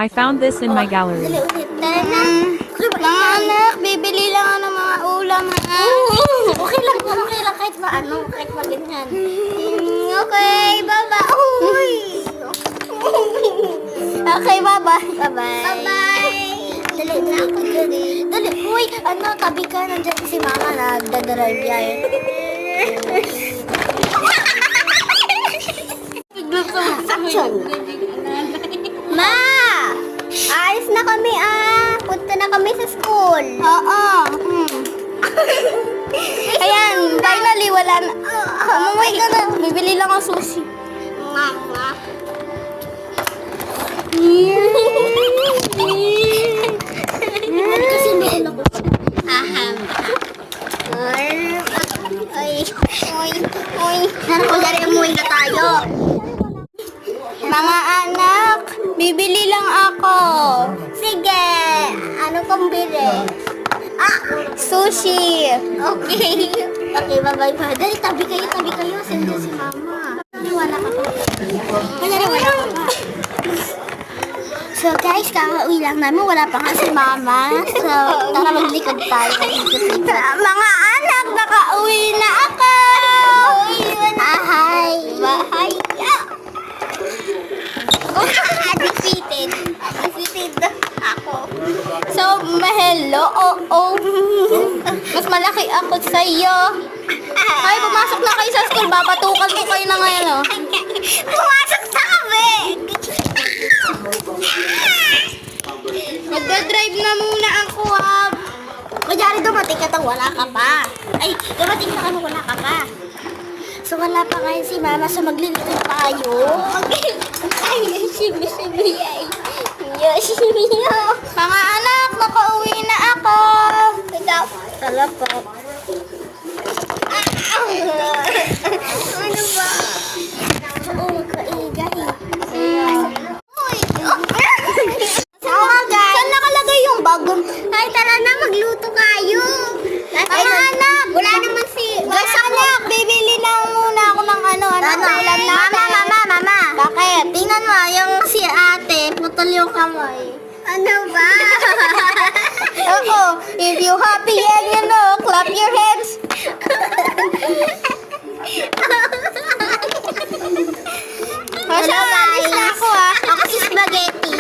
I found this in my gallery. Dali ulit. Tara na. Mga anak, bibili lang ako ng mga ulam, ha? Okay lang. Kahit maano, kahit maganyan. Okay, bye-bye. Uy! Okay, bye-bye. Bye-bye. Dali na ako dali. Dali, uy, tabi ka. Nandiyan si mama nagdadrive yan. Action. Ma! Ayos na kami, Punta na kami sa school. Oo. Ayan, finally, wala na. Umuwi ka na. Bibili lang ako sushi. Mama. Kasi noon ako. Aham. Oy. Sana ko dali umuwi na tayo. Mga anak, bibili lang ako. Sige. Ano kong bili? Sushi. Okay. Okay, bye-bye. Dali, tabi kayo. Sendo si mama. Wala ka pa. Wala ka pa. So guys, kakauwi lang namin. Wala pa nga si mama. So, tara maglikod tayo. Mga anak, nakauwi na ako. Hi. Bye. Defeated ako. So, hello. Mas malaki ako sa'yo. Ay, pumasok na kayo sa school. Babatukan ko kayo na ngayon, Pumasok sa kami. Magdadrive na muna ako, Kunyari, dumating ka wala ka pa. Ay, dumating ka wala ka pa. So, wala pa ngayon si mama. So, maglilipid tayo. Ay, sibi. Mga anak, nakauwi na ako. Tala po. Ano ba? Magkaigay. Saan nakalagay yung bagong? Ay, tara na, magluto kayo. Mga anak, wala naman guys, anak, bibili na muna ako ng ulam natin. Mama. Bakit? Tingnan mo, yung si ate, putol yung kamay. Ano ba? Ako, if you happy and clap your hands. Hello guys. Ako si spaghetti.